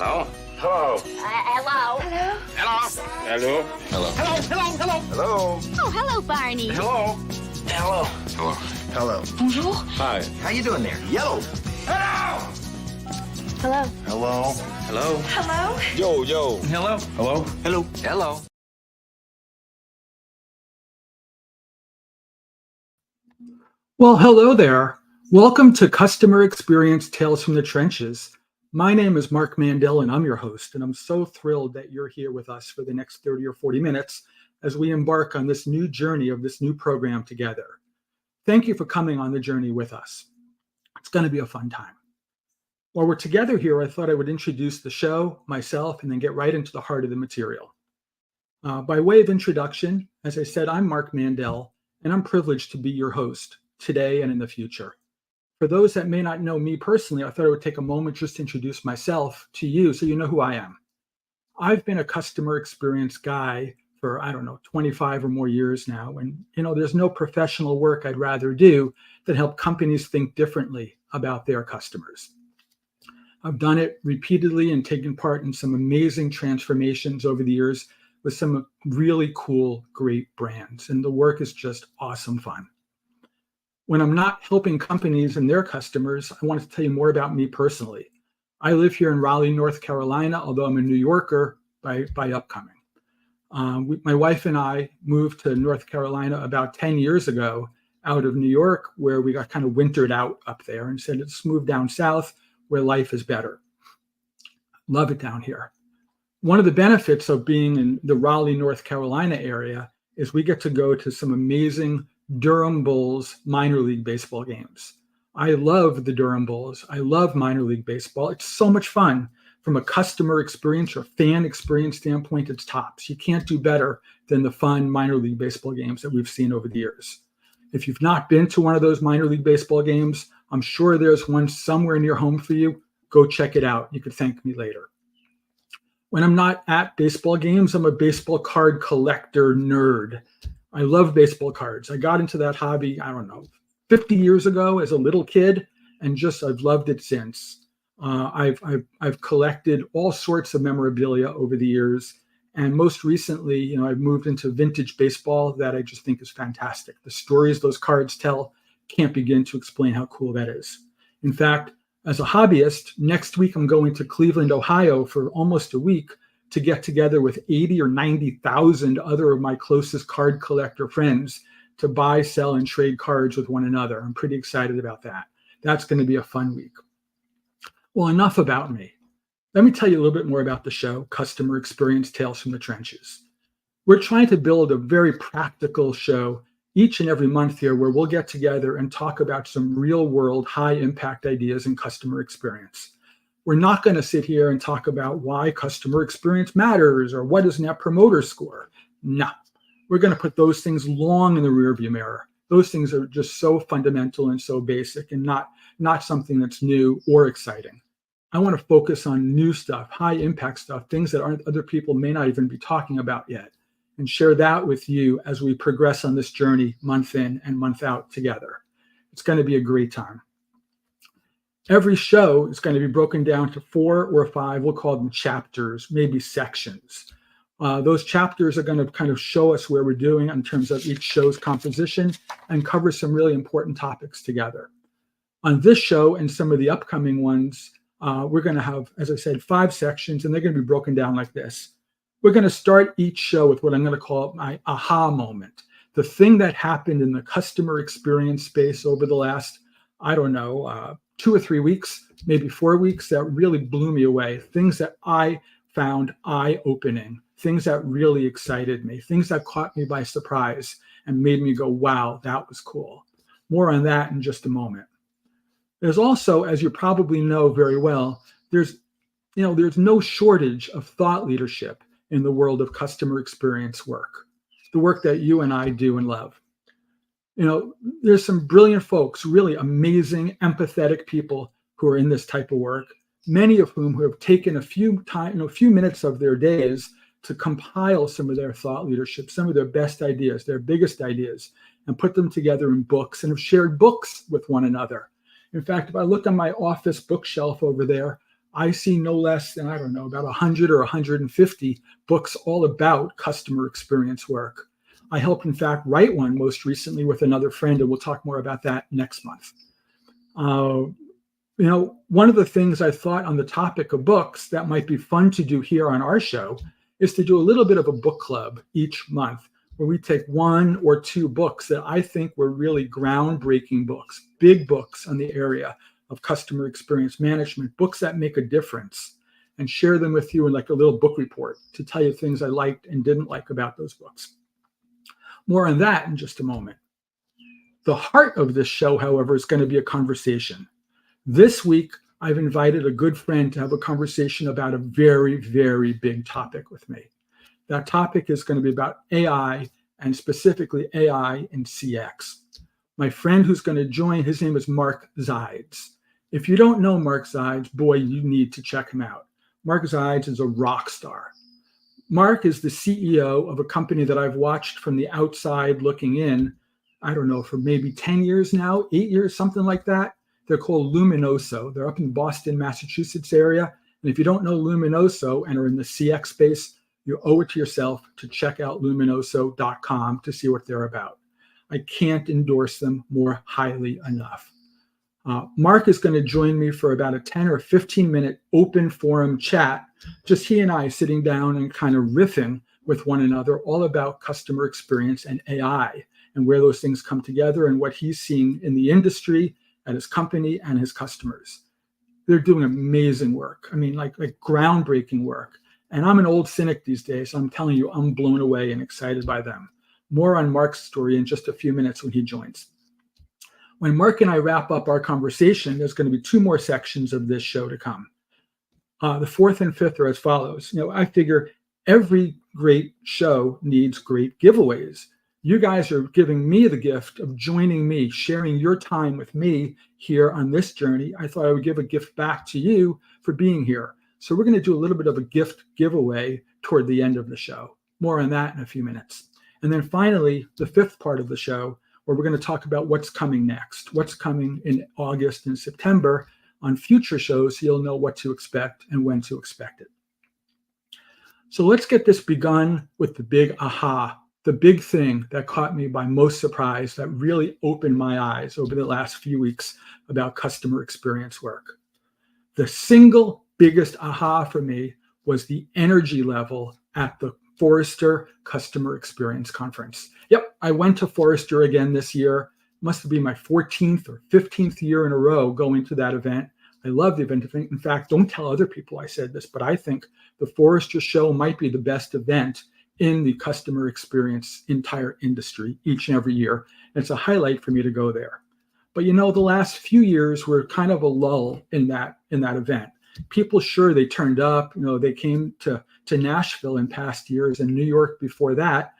Hello. Hello. Hello. Hello. Hello. Hello. Hello. Hello. Hello. Hello. Oh, hello, Barney. Hello. Hello. Hello. Hello. Bonjour. Hi. How you doing there? Yellow. Hello. Hello. Hello. Hello. Hello. Yo. Hello. Hello. Hello. Hello. Well, hello there. Welcome to Customer Experience Tales from the Trenches. My name is Mark Mandel, and I'm your host, and I'm so thrilled that you're here with us for the next 30 or 40 minutes as we embark on this new journey of this new program together. Thank you for coming on the journey with us. It's going to be a fun time. While we're together here, I thought I would introduce the show, myself, and then get right into the heart of the material. By way of introduction, as I said, I'm Mark Mandel, and I'm privileged to be your host today and in the future. For those that may not know me personally, I thought I would take a moment just to introduce myself to you so you know who I am. I've been a customer experience guy for, 25 or more years now. And, there's no professional work I'd rather do than help companies think differently about their customers. I've done it repeatedly and taken part in some amazing transformations over the years with some really cool, great brands. And the work is just awesome fun. When I'm not helping companies and their customers, I want to tell you more about me personally. I live here in Raleigh, North Carolina, although I'm a New Yorker by upcoming. My wife and I moved to North Carolina about 10 years ago out of New York, where we got kind of wintered out up there and said, let's move down south where life is better. Love it down here. One of the benefits of being in the Raleigh, North Carolina area is we get to go to some amazing Durham Bulls minor league baseball games. I love the Durham Bulls. I love minor league baseball. It's so much fun. From a customer experience or fan experience standpoint, it's tops. You can't do better than the fun minor league baseball games that we've seen over the years. If you've not been to one of those minor league baseball games, I'm sure there's one somewhere near home for you. Go check it out. You could thank me later. When I'm not at baseball games, I'm a baseball card collector nerd. I love baseball cards. I got into that hobby, 50 years ago as a little kid, and I've loved it since. I've collected all sorts of memorabilia over the years, and most recently, I've moved into vintage baseball that I just think is fantastic. The stories those cards tell can't begin to explain how cool that is. In fact, as a hobbyist, next week I'm going to Cleveland, Ohio for almost a week to get together with 80 or 90,000 other of my closest card collector friends to buy, sell, and trade cards with one another. I'm pretty excited about that. That's going to be a fun week. Well, enough about me. Let me tell you a little bit more about the show, Customer Experience Tales from the Trenches. We're trying to build a very practical show each and every month here where we'll get together and talk about some real-world, high-impact ideas in customer experience. We're not going to sit here and talk about why customer experience matters or what is Net Promoter Score. No, we're going to put those things long in the rearview mirror. Those things are just so fundamental and so basic and not something that's new or exciting. I want to focus on new stuff, high impact stuff, things that other people may not even be talking about yet, and share that with you as we progress on this journey month in and month out together. It's going to be a great time. Every show is going to be broken down to 4 or 5, we'll call them chapters, maybe sections. Those chapters are going to kind of show us where we're doing in terms of each show's composition and cover some really important topics together. On this show and some of the upcoming ones, we're going to have, as I said, 5 sections, and they're going to be broken down like this. We're going to start each show with what I'm going to call my aha moment, the thing that happened in the customer experience space over the last, 2 or 3 weeks, maybe 4 weeks, that really blew me away. Things that I found eye-opening, things that really excited me, things that caught me by surprise and made me go, wow, that was cool. More on that in just a moment. There's also, as you probably know very well, there's no shortage of thought leadership in the world of customer experience work, the work that you and I do and love. There's some brilliant folks, really amazing, empathetic people who are in this type of work, many of whom who have taken a few minutes of their days to compile some of their thought leadership, some of their best ideas, their biggest ideas, and put them together in books and have shared books with one another. In fact, if I look on my office bookshelf over there, I see no less than, I don't know, about 100 or 150 books all about customer experience work. I helped, in fact, write one most recently with another friend, and we'll talk more about that next month. One of the things I thought on the topic of books that might be fun to do here on our show is to do a little bit of a book club each month, where we take one or two books that I think were really groundbreaking books, big books on the area of customer experience management, books that make a difference, and share them with you in like a little book report to tell you things I liked and didn't like about those books. More on that in just a moment. The heart of this show, however, is going to be a conversation. This week, I've invited a good friend to have a conversation about a very, very big topic with me. That topic is going to be about AI, and specifically AI in CX. My friend who's going to join, his name is Mark Zides. If you don't know Mark Zides, boy, you need to check him out. Mark Zides is a rock star. Mark is the CEO of a company that I've watched from the outside looking in, I don't know, for maybe 10 years now, 8 years, something like that. They're called Luminoso. They're up in Boston, Massachusetts area. And if you don't know Luminoso and are in the CX space, you owe it to yourself to check out luminoso.com to see what they're about. I can't endorse them more highly enough. Mark is going to join me for about a 10 or 15 minute open forum chat, just he and I sitting down and kind of riffing with one another all about customer experience and AI and where those things come together and what he's seeing in the industry, at his company, and his customers. They're doing amazing work. I mean, like groundbreaking work. And I'm an old cynic these days. So I'm telling you, I'm blown away and excited by them. More on Mark's story in just a few minutes when he joins. When Mark and I wrap up our conversation, there's going to be two more sections of this show to come. The fourth and fifth are as follows. I figure every great show needs great giveaways. You guys are giving me the gift of joining me, sharing your time with me here on this journey. I thought I would give a gift back to you for being here. So we're going to do a little bit of a gift giveaway toward the end of the show. More on that in a few minutes. And then finally, the fifth part of the show, where we're going to talk about what's coming next, what's coming in August and September on future shows, so you'll know what to expect and when to expect it. So let's get this begun with the big aha, the big thing that caught me by most surprise, that really opened my eyes over the last few weeks about customer experience work. The single biggest aha for me was the energy level at the Forrester Customer Experience Conference. Yep, I went to Forrester again this year. Must be my 14th or 15th year in a row going to that event. I love the event. In fact, don't tell other people I said this, but I think the Forrester show might be the best event in the customer experience entire industry each and every year. And it's a highlight for me to go there. But the last few years were kind of a lull in that event. People, sure, they turned up. They came to Nashville in past years and New York before that.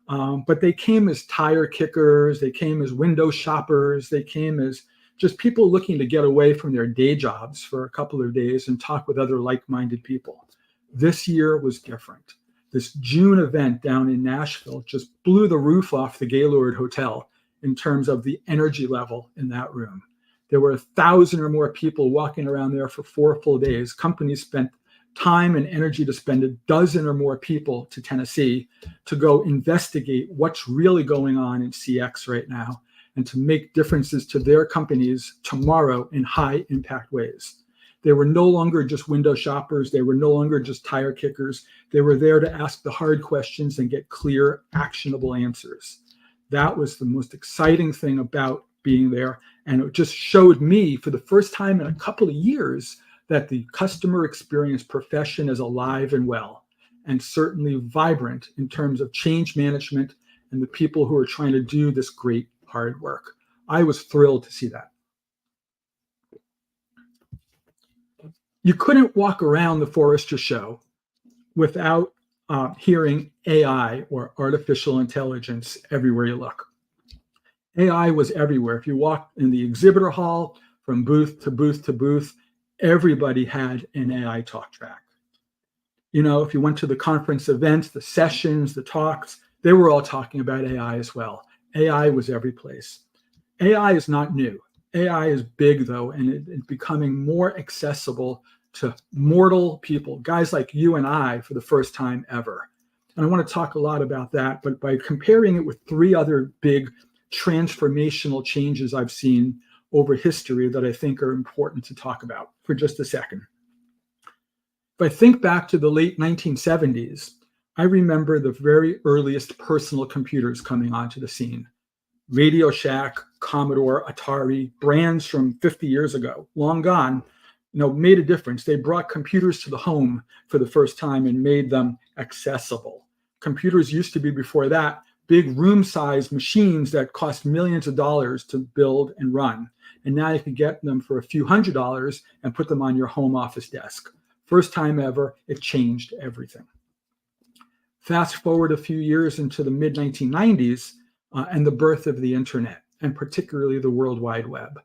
But they came as tire kickers. They came as window shoppers. They came as just people looking to get away from their day jobs for a couple of days and talk with other like-minded people. This year was different. This June event down in Nashville just blew the roof off the Gaylord Hotel in terms of the energy level in that room. There were 1,000 or more people walking around there for 4 full days. Companies spent time and energy to spend a dozen or more people to Tennessee to go investigate what's really going on in CX right now and to make differences to their companies tomorrow in high impact ways. They were no longer just window shoppers. They were no longer just tire kickers. They were there to ask the hard questions and get clear, actionable answers. That was the most exciting thing about being there. And it just showed me for the first time in a couple of years that the customer experience profession is alive and well, and certainly vibrant in terms of change management and the people who are trying to do this great hard work. I was thrilled to see that. You couldn't walk around the Forrester show without hearing AI, or artificial intelligence, everywhere you look. AI was everywhere. If you walked in the exhibitor hall from booth to booth to booth, everybody had an AI talk track. If you went to the conference events, the sessions, the talks, they were all talking about AI as well. AI was every place. AI is not new. AI is big, though, and it's becoming more accessible to mortal people, guys like you and I, for the first time ever. And I want to talk a lot about that, but by comparing it with three other big transformational changes I've seen over history that I think are important to talk about for just a second. If I think back to the late 1970s, I remember the very earliest personal computers coming onto the scene. Radio Shack, Commodore, Atari, brands from 50 years ago, long gone, made a difference. They brought computers to the home for the first time and made them accessible. Computers used to be, before that, big room-sized machines that cost millions of dollars to build and run. And now you can get them for a few $100s and put them on your home office desk. First time ever, it changed everything. Fast forward a few years into the mid-1990s and the birth of the internet, and particularly the World Wide Web.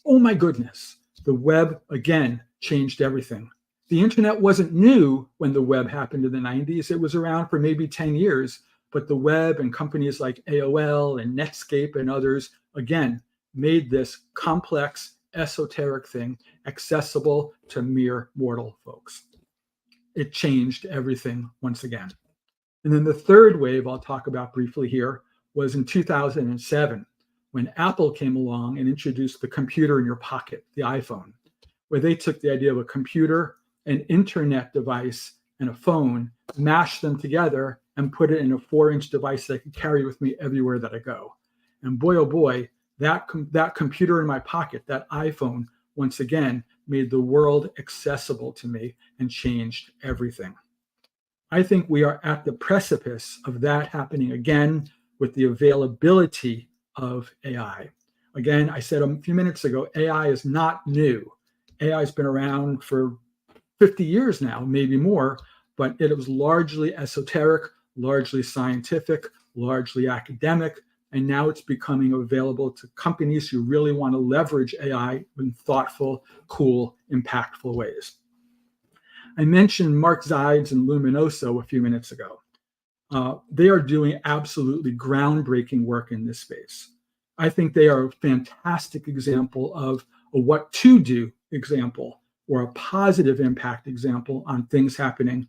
Oh my goodness, the web, again, changed everything. The internet wasn't new when the web happened in the 90s. It was around for maybe 10 years, but the web and companies like AOL and Netscape and others, again, made this complex, esoteric thing accessible to mere mortal folks. It changed everything once again. And then the third wave I'll talk about briefly here was in 2007, when Apple came along and introduced the computer in your pocket, the iPhone, where they took the idea of a computer, an internet device, and a phone, mashed them together, and put it in a 4-inch device that I could carry with me everywhere that I go. And boy, oh boy, that computer in my pocket, that iPhone, once again, made the world accessible to me and changed everything. I think we are at the precipice of that happening again with the availability of AI. Again, I said a few minutes ago, AI is not new. AI has been around for 50 years now, maybe more, but it was largely esoteric, largely scientific, largely academic, and now it's becoming available to companies who really want to leverage AI in thoughtful, cool, impactful ways. I mentioned Mark Zides and Luminoso a few minutes ago. They are doing absolutely groundbreaking work in this space. I think they are a fantastic example of a what to do example, or a positive impact example on things happening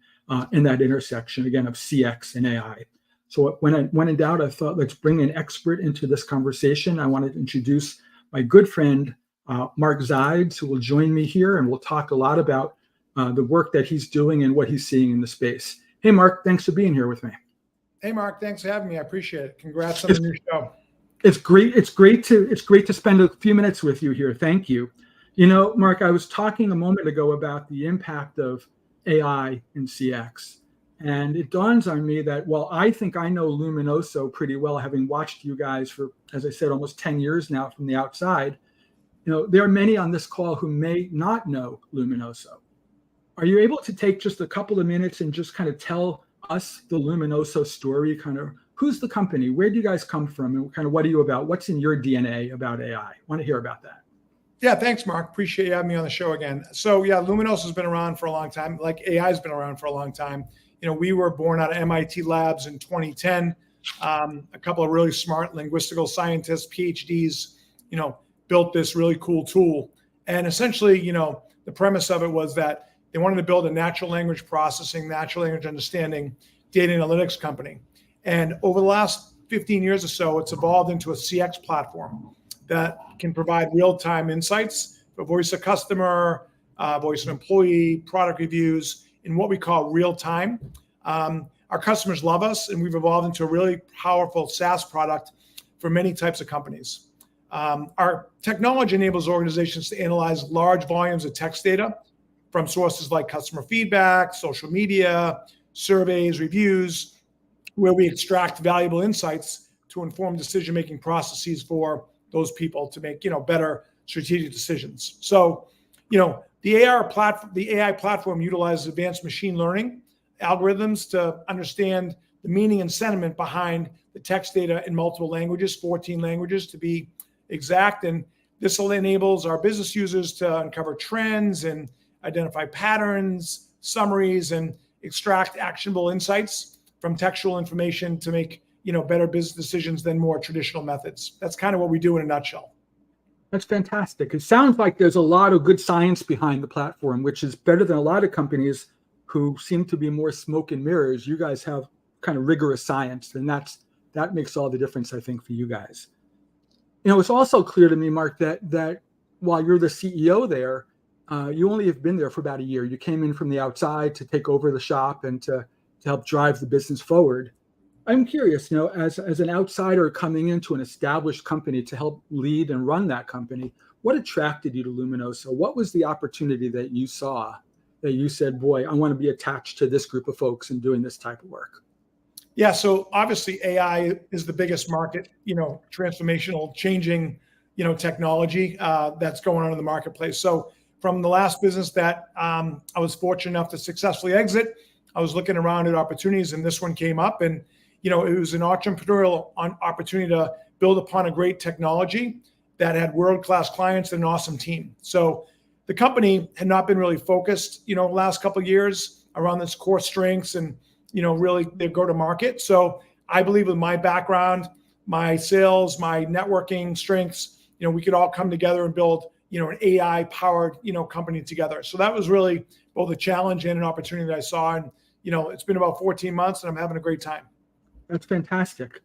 in that intersection, again, of CX and AI. So when in doubt, I thought, let's bring an expert into this conversation. I want to introduce my good friend, Mark Zides, who will join me here, and we'll talk a lot about the work that he's doing and what he's seeing in the space. Hey, Mark, thanks for being here with me. Hey, Mark, thanks for having me. I appreciate it. Congrats on the new show. It's great. It's great to spend a few minutes with you here. Thank you. Mark, I was talking a moment ago about the impact of AI in CX. And it dawns on me that while I think I know Luminoso pretty well, having watched you guys for, as I said, almost 10 years now from the outside, there are many on this call who may not know Luminoso. Are you able to take just a couple of minutes and just kind of tell us the Luminoso story, kind of who's the company, where do you guys come from, and kind of what are you about? What's in your DNA about AI? I want to hear about that. Yeah, thanks, Mark. Appreciate you having me on the show again. So yeah, Luminoso has been around for a long time, like AI has been around for a long time. We were born out of MIT labs in 2010. A couple of really smart linguistical scientists, PhDs, built this really cool tool. And essentially, the premise of it was that they wanted to build a natural language processing, natural language understanding data analytics company. And over the last 15 years or so, it's evolved into a CX platform that can provide real-time insights for voice of customer, voice of employee, product reviews in what we call real time. Our customers love us, and we've evolved into a really powerful SaaS product for many types of companies. Our technology enables organizations to analyze large volumes of text data from sources like customer feedback, social media, surveys, reviews, where we extract valuable insights to inform decision-making processes for those people to make, better strategic decisions. So, the AI platform utilizes advanced machine learning algorithms to understand the meaning and sentiment behind the text data in multiple languages, 14 languages to be exact. And this enables our business users to uncover trends and identify patterns, summaries, and extract actionable insights from textual information to make, better business decisions than more traditional methods. That's kind of what we do in a nutshell. That's fantastic. It sounds like there's a lot of good science behind the platform, which is better than a lot of companies who seem to be more smoke and mirrors. You guys have kind of rigorous science, and that makes all the difference, I think, for you guys. It's also clear to me, Mark, that while you're the CEO there, you only have been there for about a year. You came in from the outside to take over the shop and to help drive the business forward. I'm curious, as an outsider coming into an established company to help lead and run that company, what attracted you to Luminoso? What was the opportunity that you saw that you said, boy, I want to be attached to this group of folks and doing this type of work? Yeah, so obviously AI is the biggest market, transformational, changing, technology that's going on in the marketplace. So from the last business that I was fortunate enough to successfully exit, I was looking around at opportunities, and this one came up, and it was an entrepreneurial opportunity to build upon a great technology that had world-class clients and an awesome team. So the company had not been really focused, last couple of years around its core strengths and, really their go-to-market. So I believe with my background, my sales, my networking strengths, we could all come together and build, an AI-powered, company together. So that was really both a challenge and an opportunity that I saw. And, it's been about 14 months and I'm having a great time. That's fantastic.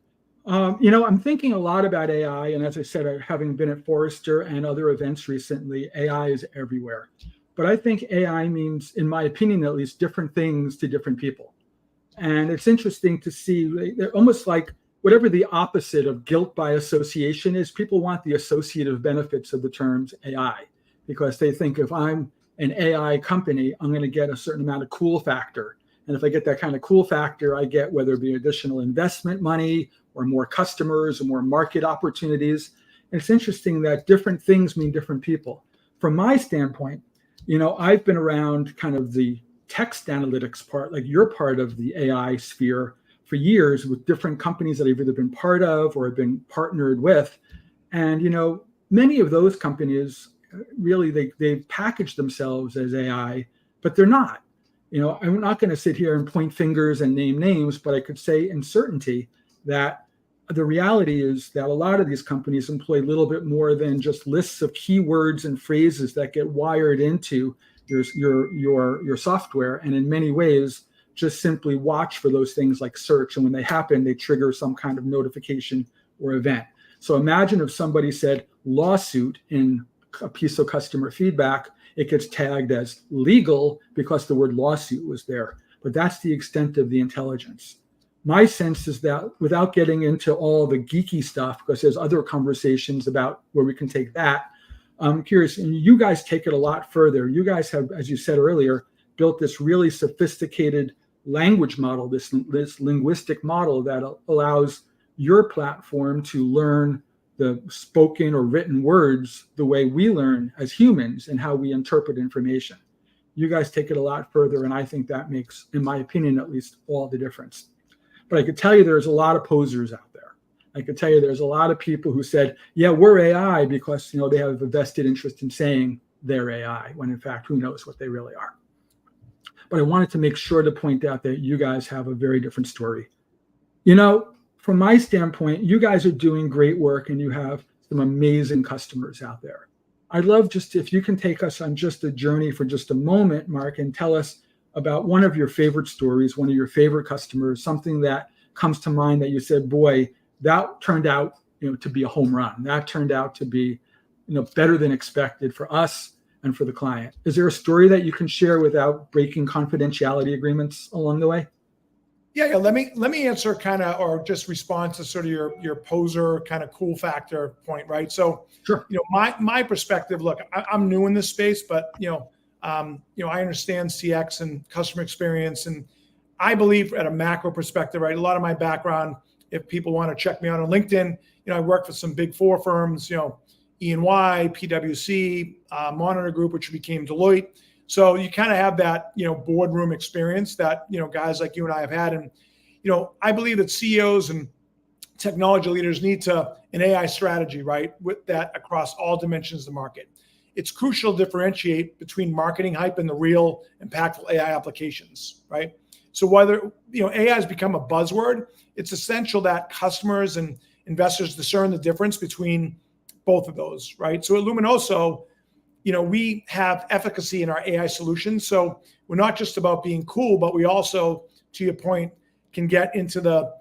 I'm thinking a lot about AI. And as I said, having been at Forrester and other events recently, AI is everywhere. But I think AI means, in my opinion, at least, different things to different people. And it's interesting to see, they're almost like whatever the opposite of guilt by association is, people want the associative benefits of the terms AI, because they think if I'm an AI company, I'm going to get a certain amount of cool factor. And if I get that kind of cool factor, I get whether it be additional investment money or more customers or more market opportunities. And it's interesting that different things mean different people. From my standpoint, I've been around kind of the text analytics part, like you're part of the AI sphere for years with different companies that I've either been part of or have been partnered with. And, many of those companies really, they've packaged themselves as AI, but they're not. I'm not going to sit here and point fingers and name names, but I could say in certainty that the reality is that a lot of these companies employ a little bit more than just lists of keywords and phrases that get wired into your software. And in many ways, just simply watch for those things like search. And when they happen, they trigger some kind of notification or event. So imagine if somebody said lawsuit in a piece of customer feedback, it gets tagged as legal because the word lawsuit was there. But that's the extent of the intelligence. My sense is that without getting into all the geeky stuff, because there's other conversations about where we can take that, I'm curious, and you guys take it a lot further. You guys have, as you said earlier, built this really sophisticated language model, this linguistic model that allows your platform to learn the spoken or written words the way we learn as humans and how we interpret information. You guys take it a lot further, and I think that makes, in my opinion at least, all the difference. But I could tell you there's a lot of posers out there. I could tell you there's a lot of people who said, yeah, we're AI because they have a vested interest in saying they're AI, when in fact, who knows what they really are. But I wanted to make sure to point out that you guys have a very different story. From my standpoint, you guys are doing great work and you have some amazing customers out there. I'd love just if you can take us on just a journey for just a moment, Mark, and tell us about one of your favorite stories, one of your favorite customers, something that comes to mind that you said, boy, that turned out to be a home run. That turned out to be better than expected for us and for the client. Is there a story that you can share without breaking confidentiality agreements along the way? Yeah. Let me answer kind of, or just respond to sort of your poser kind of cool factor point, right? So, sure. My perspective. Look, I'm new in this space, but I understand CX and customer experience, and I believe at a macro perspective, right? A lot of my background, if people want to check me out on LinkedIn, I work for some big four firms, E&Y, PwC, Monitor Group, which became Deloitte. So you kind of have that, boardroom experience that, guys like you and I have had. And, I believe that CEOs and technology leaders need an AI strategy, right? With that across all dimensions of the market. It's crucial to differentiate between marketing hype and the real impactful AI applications, right? So whether, AI has become a buzzword, it's essential that customers and investors discern the difference between both of those, right? So at Luminoso, we have efficacy in our AI solutions. So we're not just about being cool, but we also, to your point, can get into the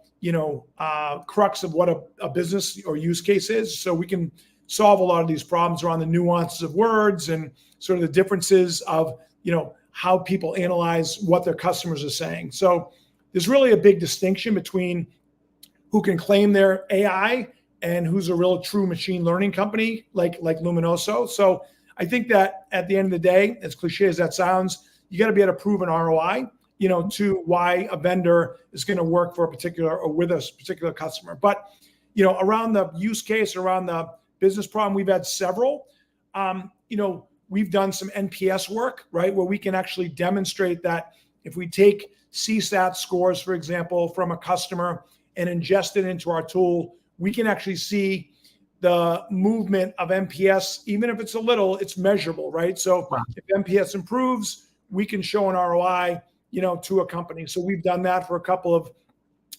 crux of what a business or use case is. So we can solve a lot of these problems around the nuances of words and sort of the differences of how people analyze what their customers are saying. So there's really a big distinction between who can claim their AI and who's a real true machine learning company like Luminoso. So I think that at the end of the day, as cliche as that sounds, you got to be able to prove an ROI, to why a vendor is going to work for a particular or with a particular customer. But, around the use case, around the business problem, we've had several. We've done some NPS work, right, where we can actually demonstrate that if we take CSAT scores, for example, from a customer and ingest it into our tool, we can actually see the movement of NPS, even if it's a little, it's measurable, right? So if NPS improves, we can show an ROI, to a company. So we've done that for a couple of,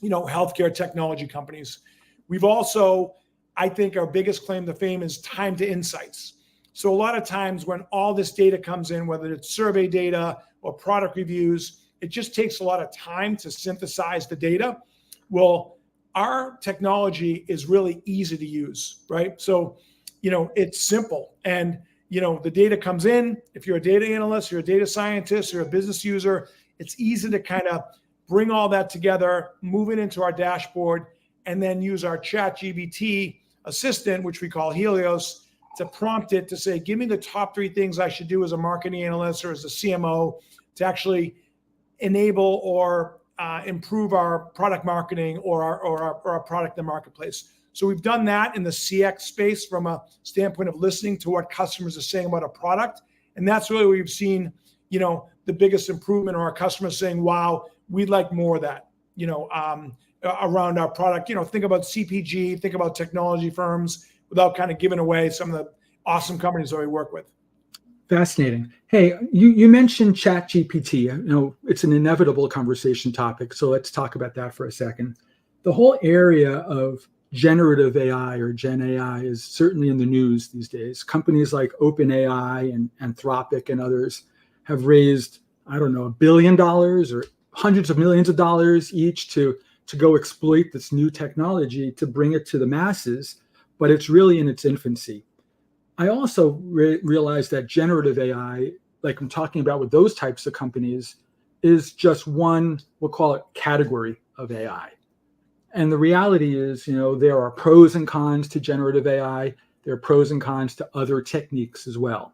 healthcare technology companies. We've also, I think our biggest claim to fame is time to insights. So a lot of times when all this data comes in, whether it's survey data or product reviews, it just takes a lot of time to synthesize the data. Well, our technology is really easy to use, right? So, it's simple. And, the data comes in. If you're a data analyst, you're a data scientist, you're a business user, it's easy to kind of bring all that together, move it into our dashboard, and then use our ChatGPT assistant, which we call Helios, to prompt it to say, give me the top 3 things I should do as a marketing analyst or as a CMO to actually enable or improve our product marketing or our product in the marketplace. So we've done that in the CX space from a standpoint of listening to what customers are saying about a product. And that's really where we've seen, the biggest improvement, or our customers saying, wow, we'd like more of that, around our product. Think about CPG, think about technology firms, without kind of giving away some of the awesome companies that we work with. Fascinating. Hey, you mentioned ChatGPT. It's an inevitable conversation topic, so let's talk about that for a second. The whole area of generative AI or Gen AI is certainly in the news these days. Companies like OpenAI and Anthropic and others have raised, $1 billion or hundreds of millions of dollars each to go exploit this new technology to bring it to the masses, but it's really in its infancy. I also realize that generative AI, like I'm talking about with those types of companies, is just one, we'll call it category of AI. And the reality is, there are pros and cons to generative AI. There are pros and cons to other techniques as well.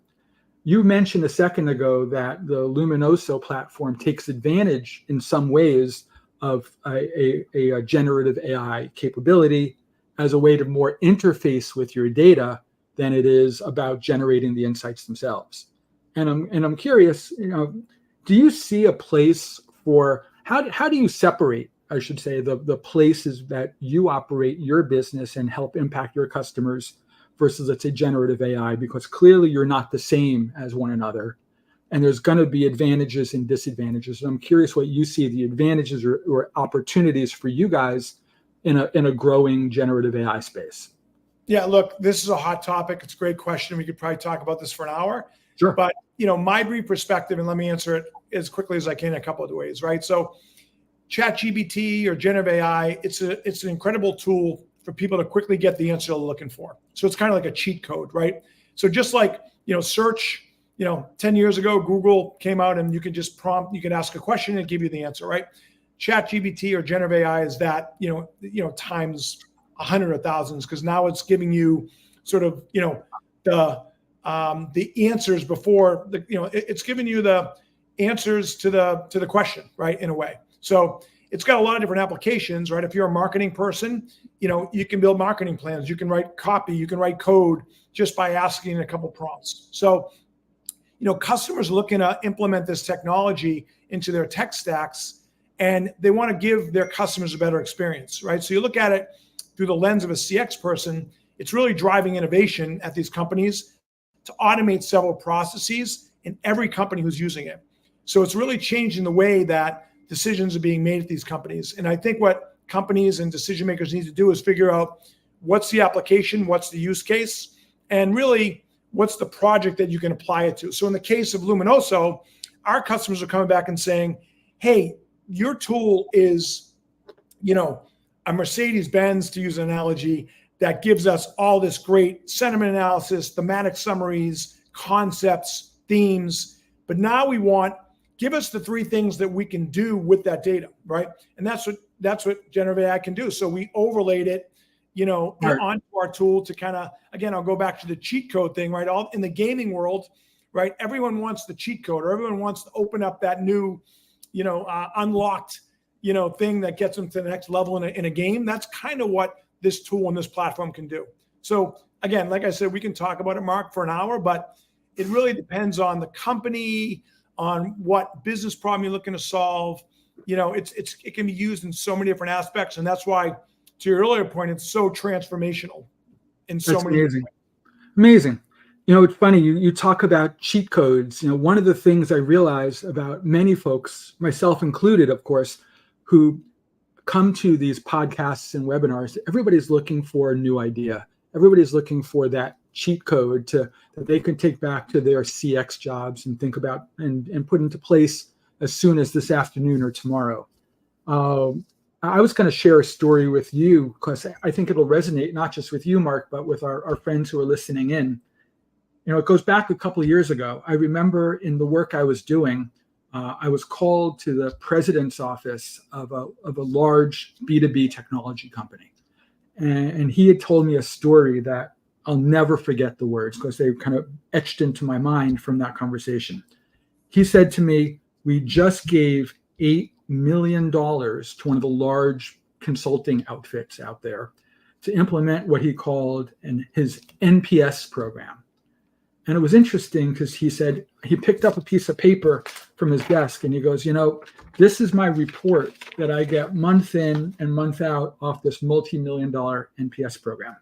You mentioned a second ago that the Luminoso platform takes advantage in some ways of a generative AI capability as a way to more interface with your data than it is about generating the insights themselves. And I'm curious, do you see a place for how do you separate, I should say, the places that you operate your business and help impact your customers versus, let's say, generative AI? Because clearly you're not the same as one another, and there's going to be advantages and disadvantages. And I'm curious what you see the advantages or opportunities for you guys in a growing generative AI space. Yeah, look, this is a hot topic. It's a great question. We could probably talk about this for an hour. Sure. But, my brief perspective, and let me answer it as quickly as I can in a couple of ways, right? So ChatGPT or generative AI, it's an incredible tool for people to quickly get the answer they're looking for. So it's kind of like a cheat code, right? So just like, search, 10 years ago, Google came out and you can just prompt, you can ask a question and give you the answer, right? ChatGPT or generative AI is that, times 100 or thousands, because now it's giving you sort of, the answers before it's giving you the answers to the question, right? In a way. So it's got a lot of different applications, right? If you're a marketing person, you can build marketing plans, you can write copy, you can write code just by asking a couple prompts. So, customers are looking to implement this technology into their tech stacks, and they want to give their customers a better experience, right? So you look at it through the lens of a CX person, it's really driving innovation at these companies to automate several processes in every company who's using it. So it's really changing the way that decisions are being made at these companies. And I think what companies and decision makers need to do is figure out what's the application, what's the use case, and really what's the project that you can apply it to. So in the case of Luminoso, our customers are coming back and saying, hey, your tool is, a Mercedes-Benz, to use an analogy, that gives us all this great sentiment analysis, thematic summaries, concepts, themes. But now we want, give us the 3 things that we can do with that data, right? And that's what generative AI can do. So we overlaid it, onto our tool to kind of, again, I'll go back to the cheat code thing, right? All in the gaming world, right? Everyone wants the cheat code, or everyone wants to open up that new, unlocked, thing that gets them to the next level in a game. That's kind of what this tool and this platform can do. So again, like I said, we can talk about it, Mark, for an hour, but it really depends on the company, on what business problem you're looking to solve. It can be used in so many different aspects, and that's why, to your earlier point, it's so transformational in so many amazing. ways. Amazing. It's funny, you talk about cheat codes. One of the things I realize about many folks, myself included, of course, who come to these podcasts and webinars, everybody's looking for a new idea. Everybody's looking for that cheat code that they can take back to their CX jobs and think about and put into place as soon as this afternoon or tomorrow. I was going to share a story with you because I think it'll resonate not just with you, Mark, but with our friends who are listening in. It goes back a couple of years ago. I remember in the work I was doing, I was called to the president's office of a large B2B technology company. And he had told me a story that I'll never forget the words because they kind of etched into my mind from that conversation. He said to me, we just gave $8 million to one of the large consulting outfits out there to implement what he called his NPS program. And it was interesting because he said he picked up a piece of paper from his desk and he goes, this is my report that I get month in and month out off this multi-million-dollar NPS program.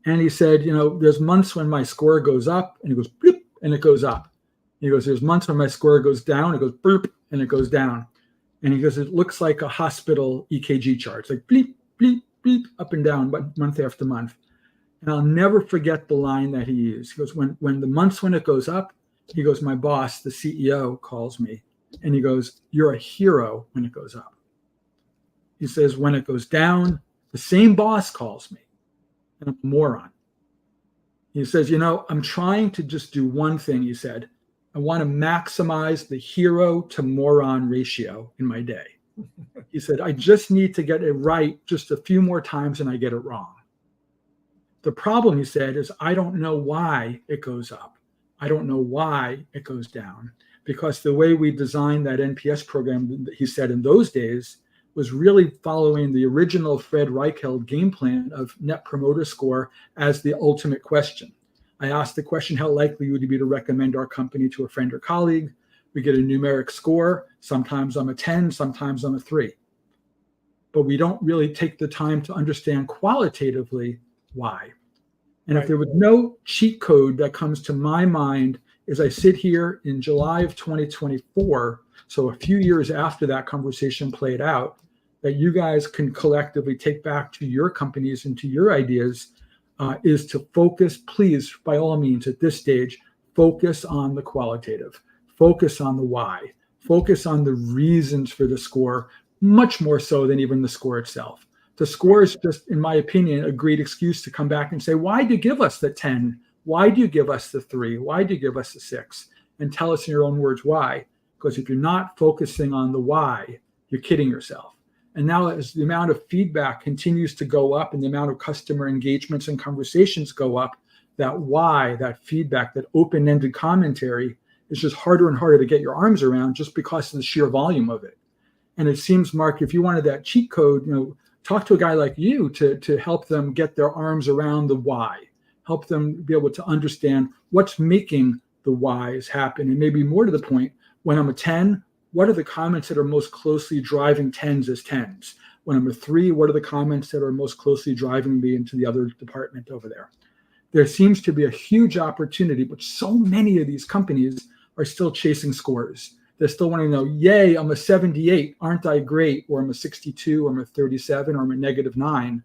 And he said, there's months when my score goes up, and he goes, bloop, and it goes up. He goes, there's months when my score goes down, it goes, bloop, and it goes down. And he goes, it looks like a hospital EKG chart. It's like bleep, bleep, bleep, up and down, but month after month. And I'll never forget the line that he used. He goes, when the months when it goes up, he goes, my boss, the CEO, calls me. And he goes, you're a hero when it goes up. He says, when it goes down, the same boss calls me. And I'm a moron. He says, I'm trying to just do one thing, he said. I want to maximize the hero to moron ratio in my day. He said, I just need to get it right just a few more times and I get it wrong. The problem, he said, is I don't know why it goes up. I don't know why it goes down. Because the way we designed that NPS program, he said in those days, was really following the original Fred Reichheld game plan of Net Promoter Score as the ultimate question. I asked the question, how likely would you be to recommend our company to a friend or colleague? We get a numeric score. Sometimes I'm a 10, sometimes I'm a 3. But we don't really take the time to understand qualitatively why. And right. If there was no cheat code that comes to my mind as I sit here in July of 2024, so a few years after that conversation played out, that you guys can collectively take back to your companies and to your ideas, is to focus, please, by all means, at this stage, focus on the qualitative, focus on the why, focus on the reasons for the score, much more so than even the score itself. The score is just, in my opinion, a great excuse to come back and say, why do you give us the 10? Why do you give us the 3? Why do you give us the 6? And tell us in your own words why. Because if you're not focusing on the why, you're kidding yourself. And now as the amount of feedback continues to go up and the amount of customer engagements and conversations go up, that why, that feedback, that open-ended commentary is just harder and harder to get your arms around just because of the sheer volume of it. And it seems, Mark, if you wanted that cheat code, talk to a guy like you to help them get their arms around the why, help them be able to understand what's making the whys happen. And maybe more to the point, when I'm a 10, what are the comments that are most closely driving 10s as 10s? When I'm a 3, what are the comments that are most closely driving me into the other department over there? There seems to be a huge opportunity, but so many of these companies are still chasing scores. They're still wanting to know, yay, I'm a 78, aren't I great? Or I'm a 62, or I'm a 37, or I'm a -9.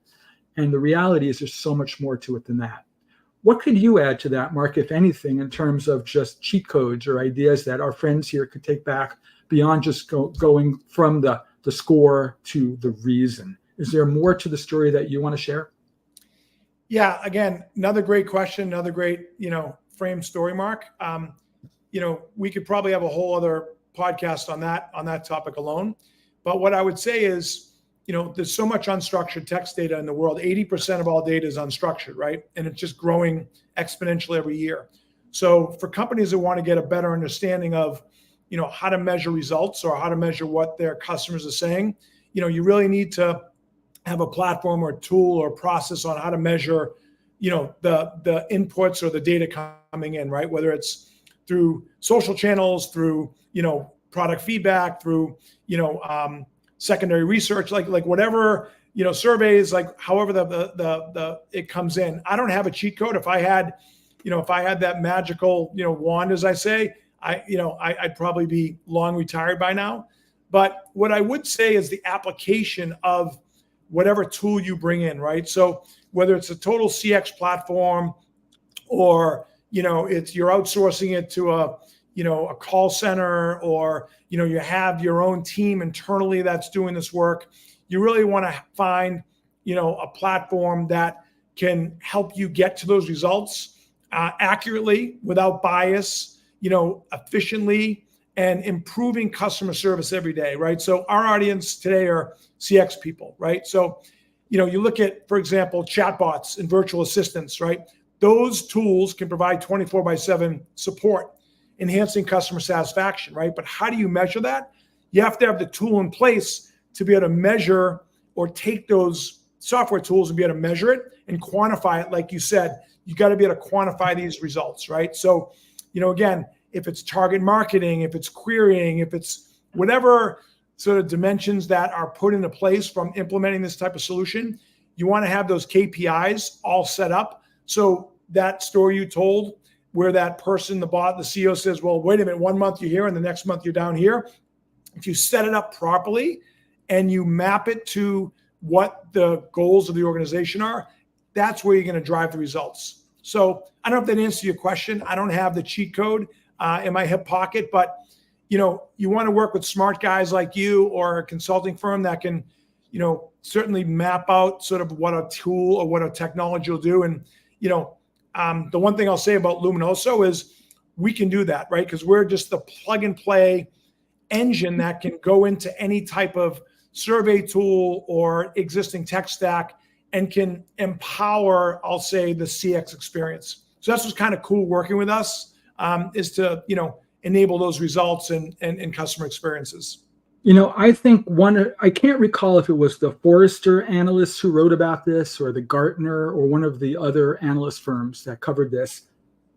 And the reality is there's so much more to it than that. What could you add to that, Mark, if anything, in terms of just cheat codes or ideas that our friends here could take back beyond just going from the score to the reason? Is there more to the story that you want to share? Yeah, again, another great question, another great, frame story, Mark. We could probably have a whole other podcast on that topic alone. But what I would say is, there's so much unstructured text data in the world. 80% of all data is unstructured, right? And it's just growing exponentially every year. So for companies that want to get a better understanding of, how to measure results or how to measure what their customers are saying, you really need to have a platform or a tool or process on how to measure, the inputs or the data coming in, right? Whether it's through social channels, through, product feedback, through, secondary research, like whatever, surveys, like however the it comes in. I don't have a cheat code. If I had that magical, wand, as I say, I'd probably be long retired by now. But what I would say is the application of whatever tool you bring in, right? So whether it's a total CX platform or, it's you're outsourcing it to a call center, or, you have your own team internally that's doing this work, you really want to find, a platform that can help you get to those results accurately, without bias, efficiently, and improving customer service every day, right? So our audience today are CX people, right? So, you look at, for example, chatbots and virtual assistants, right? Those tools can provide 24/7 support, enhancing customer satisfaction, right? But how do you measure that? You have to have the tool in place to be able to measure or take those software tools and be able to measure it and quantify it. Like you said, you got to be able to quantify these results, right? So, again, if it's target marketing, if it's querying, if it's whatever sort of dimensions that are put into place from implementing this type of solution, you want to have those KPIs all set up. So that story you told, where that person, the CEO says, well, wait a minute, 1 month you're here and the next month you're down here. If you set it up properly and you map it to what the goals of the organization are, that's where you're going to drive the results. So I don't know if that answers your question. I don't have the cheat code in my hip pocket, but you want to work with smart guys like you or a consulting firm that can, certainly map out sort of what a tool or what a technology will do. And, the one thing I'll say about Luminoso is we can do that, right? Because we're just the plug and play engine that can go into any type of survey tool or existing tech stack and can empower, I'll say, the CX experience. So that's what's kind of cool working with us, is to, enable those results and customer experiences. I think I can't recall if it was the Forrester analysts who wrote about this or the Gartner or one of the other analyst firms that covered this,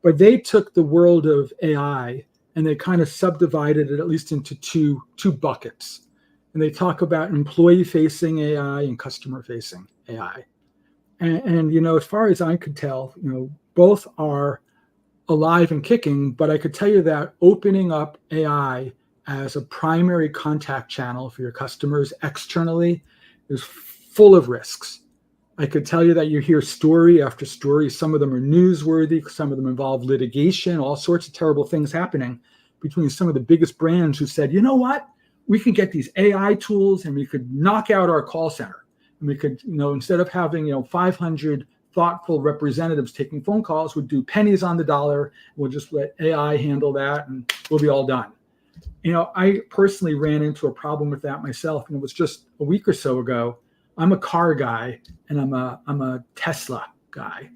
but they took the world of AI and they kind of subdivided it at least into two buckets. And they talk about employee-facing AI and customer-facing AI. And as far as I could tell, both are alive and kicking, but I could tell you that opening up AI as a primary contact channel for your customers externally is full of risks. I could tell you that you hear story after story. Some of them are newsworthy. Some of them involve litigation, all sorts of terrible things happening between some of the biggest brands who said, you know what, we could get these AI tools and we could knock out our call center. And we could, instead of having, 500 thoughtful representatives taking phone calls, we'd do pennies on the dollar. We'll just let AI handle that and we'll be all done. I personally ran into a problem with that myself, and it was just a week or so ago. I'm a car guy and I'm a Tesla guy.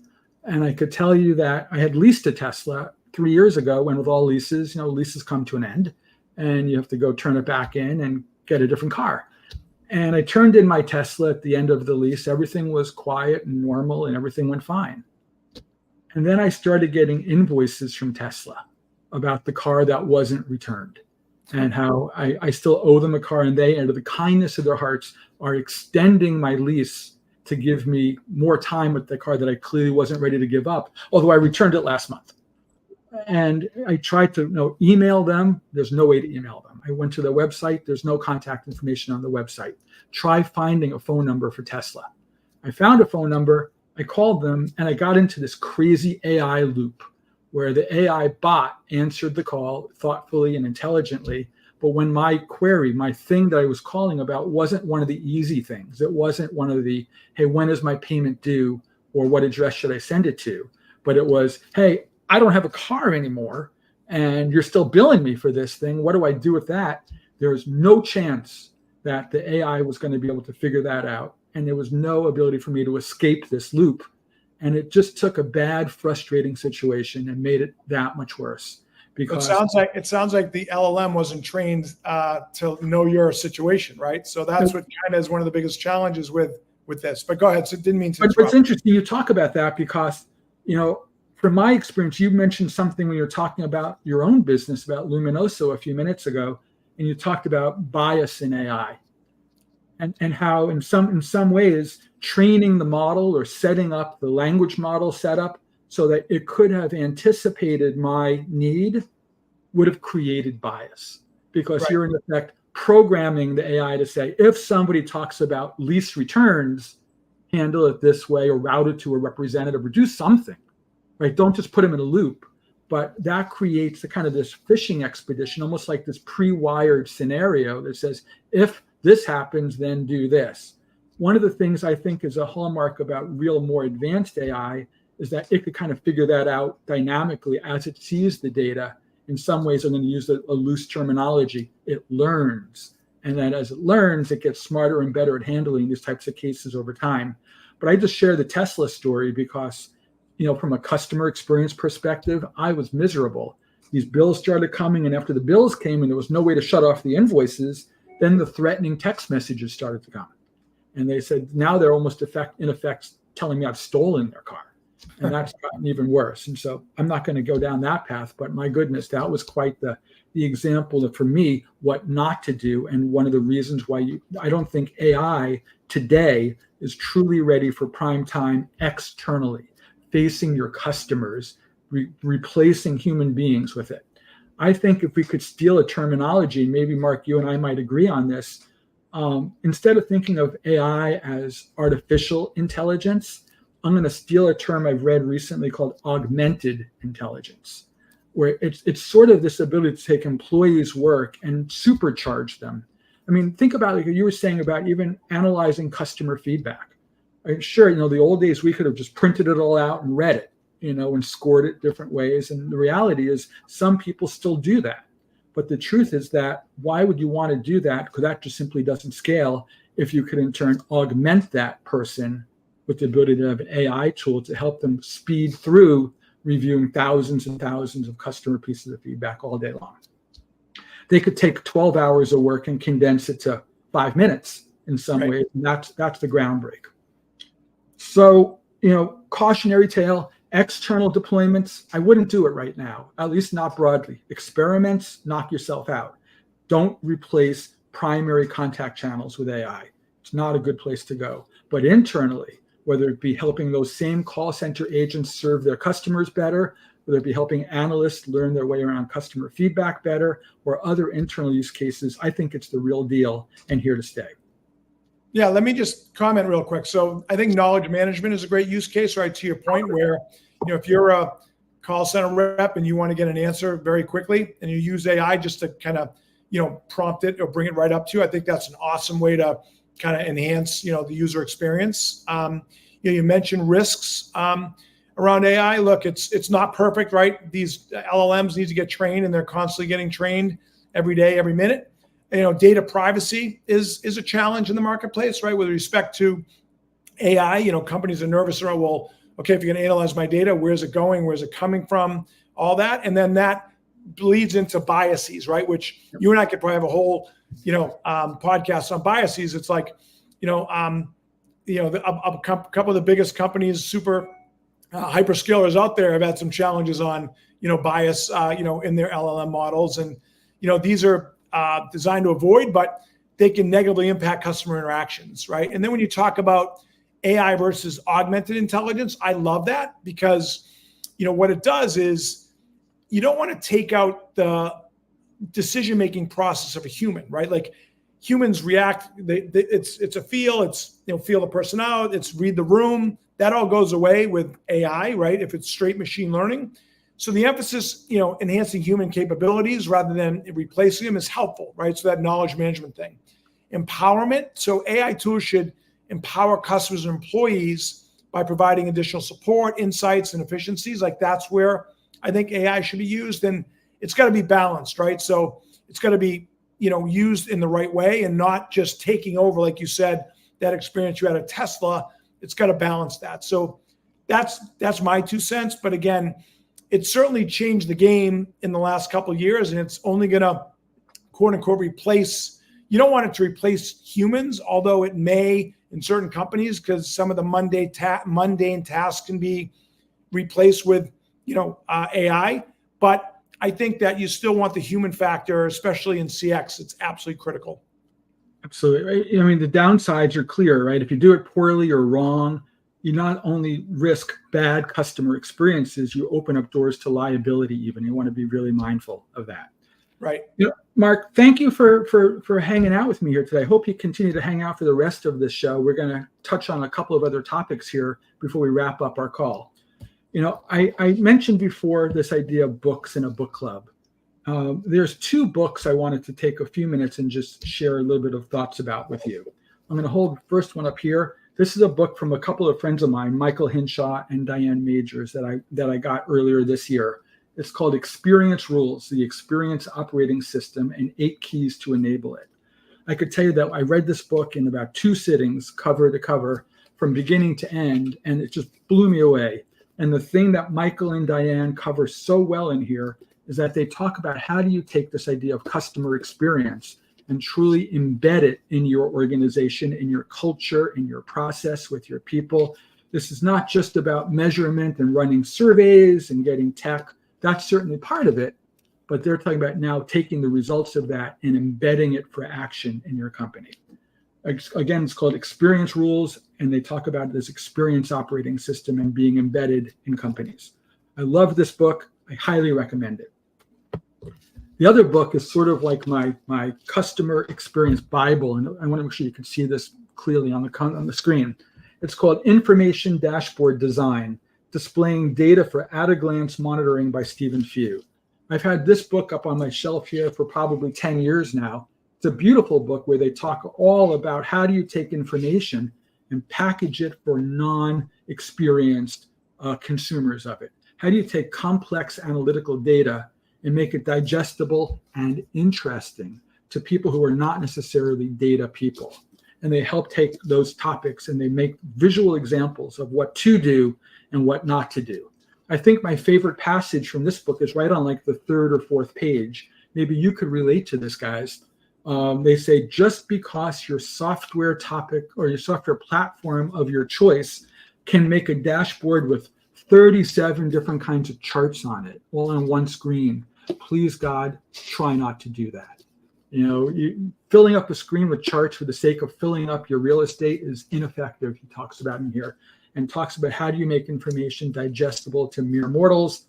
And I could tell you that I had leased a Tesla 3 years ago, and with all leases, leases come to an end and you have to go turn it back in and get a different car. And I turned in my Tesla at the end of the lease. Everything was quiet and normal and everything went fine. And then I started getting invoices from Tesla about the car that wasn't returned and how I still owe them a car, and they, out of the kindness of their hearts, are extending my lease to give me more time with the car that I clearly wasn't ready to give up, although I returned it last month. And I tried to email them. There's no way to email them. I went to their website. There's no contact information on the website. Try finding a phone number for Tesla. I found a phone number. I called them and I got into this crazy AI loop where the AI bot answered the call thoughtfully and intelligently. But when my query, my thing that I was calling about wasn't one of the easy things, it wasn't one of the, hey, when is my payment due or what address should I send it to? But it was, hey, I don't have a car anymore and you're still billing me for this thing. What do I do with that? There was no chance that the AI was going to be able to figure that out. And there was no ability for me to escape this loop. And it just took a bad, frustrating situation and made it that much worse. Because it sounds like the LLM wasn't trained to know your situation, right? So that's what kind of is one of the biggest challenges with this. But go ahead. So didn't mean to interrupt. But it's interesting you talk about that because, from my experience, you mentioned something when you were talking about your own business, about Luminoso a few minutes ago, and you talked about bias in AI. And how in some ways training the model or setting up the language model setup so that it could have anticipated my need would have created bias, because you're in effect programming the AI to say, if somebody talks about lease returns, handle it this way or route it to a representative or do something, right? Don't just put them in a loop. But that creates this fishing expedition, almost like this pre-wired scenario that says, if this happens, then do this. One of the things I think is a hallmark about real, more advanced AI is that it could kind of figure that out dynamically as it sees the data. In some ways, I'm going to use a loose terminology. It learns. And then as it learns, it gets smarter and better at handling these types of cases over time. But I just share the Tesla story because, from a customer experience perspective, I was miserable. These bills started coming, and after the bills came and there was no way to shut off the invoices, then the threatening text messages started to come. And they said, now they're almost in effect telling me I've stolen their car. And that's gotten even worse. And so I'm not going to go down that path, but my goodness, that was quite the example of, for me, what not to do. And one of the reasons why I don't think AI today is truly ready for prime time externally, facing your customers, replacing human beings with it. I think if we could steal a terminology, maybe Mark, you and I might agree on this, instead of thinking of AI as artificial intelligence, I'm going to steal a term I've read recently called augmented intelligence, where it's sort of this ability to take employees' work and supercharge them. I mean, think about it, like you were saying about even analyzing customer feedback. Sure, the old days we could have just printed it all out and read it, and scored it different ways. And the reality is some people still do that. But the truth is that why would you want to do that? Because that just simply doesn't scale if you could in turn augment that person with the ability to have an AI tool to help them speed through reviewing thousands and thousands of customer pieces of feedback all day long. They could take 12 hours of work and condense it to 5 minutes in some ways. And that's the groundbreak. So, cautionary tale, external deployments, I wouldn't do it right now, at least not broadly. Experiments, knock yourself out. Don't replace primary contact channels with AI. It's not a good place to go. But internally, whether it be helping those same call center agents serve their customers better, whether it be helping analysts learn their way around customer feedback better, or other internal use cases, I think it's the real deal and here to stay. Yeah, let me just comment real quick. So I think knowledge management is a great use case, right? To your point where, if you're a call center rep and you want to get an answer very quickly and you use AI just to kind of, prompt it or bring it right up to you, I think that's an awesome way to kind of enhance, the user experience. You mentioned risks around AI. Look, it's not perfect, right? These LLMs need to get trained and they're constantly getting trained every day, every minute. Data privacy is a challenge in the marketplace, right? With respect to AI, companies are nervous around, well, okay, if you're going to analyze my data, where's it going? Where's it coming from? All that. And then that bleeds into biases, right? Which you and I could probably have a whole, podcast on biases. It's like, a couple of the biggest companies, super hyperscalers out there have had some challenges on, bias, in their LLM models. And, these are designed to avoid, but they can negatively impact customer interactions, right? And then when you talk about AI versus augmented intelligence, I love that because, what it does is you don't want to take out the decision-making process of a human, right? Like humans react. It's a feel. It's feel the person out. It's read the room. That all goes away with AI, right? If it's straight machine learning. So the emphasis, enhancing human capabilities rather than replacing them is helpful, right? So that knowledge management thing. Empowerment. So AI tools should empower customers and employees by providing additional support, insights, and efficiencies. Like that's where I think AI should be used. And it's got to be balanced, right? So it's got to be, used in the right way and not just taking over, like you said, that experience you had at Tesla. It's got to balance that. So that's my 2 cents. But again, it certainly changed the game in the last couple of years, and it's only going to, quote unquote, replace. You don't want it to replace humans, although it may in certain companies, because some of the mundane tasks can be replaced with, AI. But I think that you still want the human factor, especially in CX. It's absolutely critical. Absolutely. I mean, the downsides are clear, right? If you do it poorly or wrong, you not only risk bad customer experiences, you open up doors to liability even. You want to be really mindful of that. Right. Mark, thank you for hanging out with me here today. I hope you continue to hang out for the rest of this show. We're going to touch on a couple of other topics here before we wrap up our call. I mentioned before this idea of books in a book club. There's 2 books I wanted to take a few minutes and just share a little bit of thoughts about with you. I'm going to hold the first one up here. This is a book from a couple of friends of mine, Michael Hinshaw and Diane Majors, that I got earlier this year. It's called Experience Rules, the Experience Operating System, and 8 Keys to Enable It. I could tell you that I read this book in about 2 sittings, cover to cover, from beginning to end, and it just blew me away. And the thing that Michael and Diane cover so well in here is that they talk about how do you take this idea of customer experience and truly embed it in your organization, in your culture, in your process with your people. This is not just about measurement and running surveys and getting tech. That's certainly part of it, but they're talking about now taking the results of that and embedding it for action in your company. Again, it's called Experience Rules, and they talk about this experience operating system and being embedded in companies. I love this book. I highly recommend it. The other book is sort of like my customer experience Bible, and I want to make sure you can see this clearly on the screen. It's called Information Dashboard Design, Displaying Data for At-a-Glance Monitoring by Stephen Few. I've had this book up on my shelf here for probably 10 years now. It's a beautiful book where they talk all about how do you take information and package it for non-experienced consumers of it. How do you take complex analytical data and make it digestible and interesting to people who are not necessarily data people? And they help take those topics and they make visual examples of what to do and what not to do. I think my favorite passage from this book is right on like the 3rd or 4th page. Maybe you could relate to this, guys. They say, just because your software topic or your software platform of your choice can make a dashboard with 37 different kinds of charts on it, all on one screen, please, God, try not to do that. Filling up a screen with charts for the sake of filling up your real estate is ineffective, he talks about in here, and talks about how do you make information digestible to mere mortals.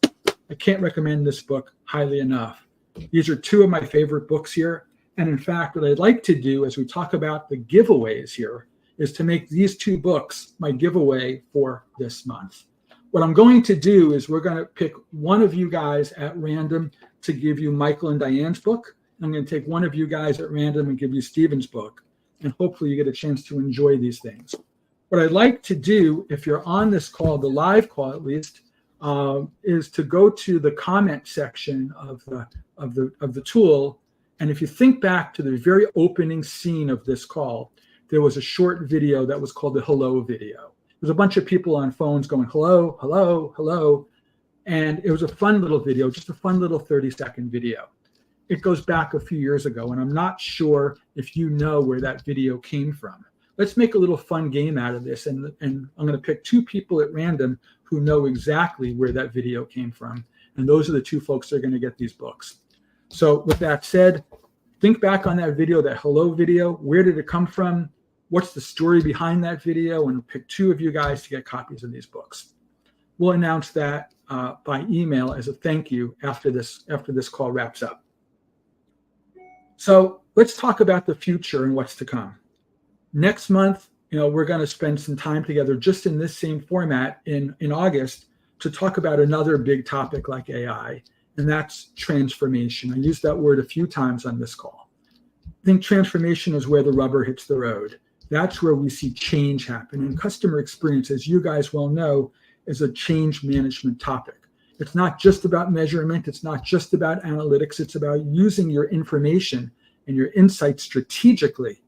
I can't recommend this book highly enough. These are 2 of my favorite books here. And in fact, what I'd like to do as we talk about the giveaways here is to make these 2 books my giveaway for this month. What I'm going to do is we're going to pick one of you guys at random to give you Michael and Diane's book. I'm going to take one of you guys at random and give you Stephen's book. And hopefully you get a chance to enjoy these things. What I'd like to do, if you're on this call, the live call at least, is to go to the comment section of the tool. And if you think back to the very opening scene of this call, there was a short video that was called the hello video. There's a bunch of people on phones going, hello, hello, hello. And it was a fun little video, just a fun little 30-second video. It goes back a few years ago, and I'm not sure if you know where that video came from. Let's make a little fun game out of this, and I'm going to pick 2 people at random who know exactly where that video came from. And those are the 2 folks that are going to get these books. So with that said, think back on that video, that hello video. Where did it come from? What's the story behind that video? And pick 2 of you guys to get copies of these books. We'll announce that by email as a thank you after this call wraps up. So let's talk about the future and what's to come. Next month, we're going to spend some time together just in this same format in August to talk about another big topic like AI, and that's transformation. I used that word a few times on this call. I think transformation is where the rubber hits the road. That's where we see change happen. And customer experience, as you guys well know, is a change management topic. It's not just about measurement. It's not just about analytics. It's about using your information and your insights strategically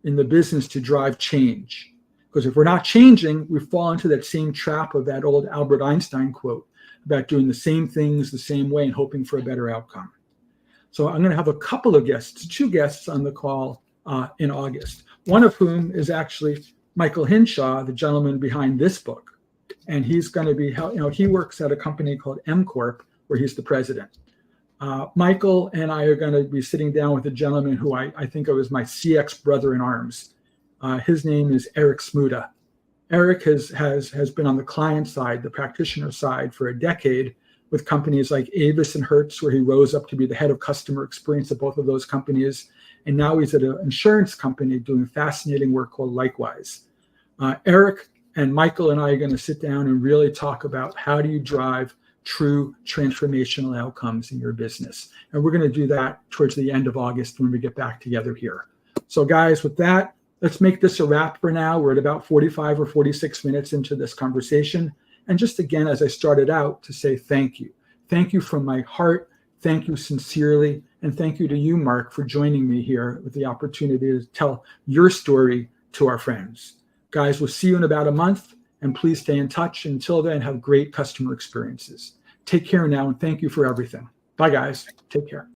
in the business to drive change. Because if we're not changing, we fall into that same trap of that old Albert Einstein quote about doing the same things the same way and hoping for a better outcome. So I'm going to have a couple of guests, 2 guests on the call in August, one of whom is actually Michael Hinshaw, the gentleman behind this book. And he's going to be, he works at a company called M Corp, where he's the president. Michael and I are going to be sitting down with a gentleman who I think of as my CX brother in arms. His name is Eric Smuda. Eric has been on the client side, the practitioner side, for a decade with companies like Avis and Hertz, where he rose up to be the head of customer experience at both of those companies. And now he's at an insurance company doing fascinating work called Likewise. Eric and Michael and I are going to sit down and really talk about how do you drive true transformational outcomes in your business. And we're going to do that towards the end of August when we get back together here. So guys, with that, let's make this a wrap for now. We're at about 45 or 46 minutes into this conversation. And just again, as I started out, to say thank you. Thank you from my heart. Thank you sincerely. And thank you to you, Mark, for joining me here with the opportunity to tell your story to our friends. Guys, we'll see you in about a month, and please stay in touch. Until then, have great customer experiences. Take care now, and thank you for everything. Bye, guys. Take care.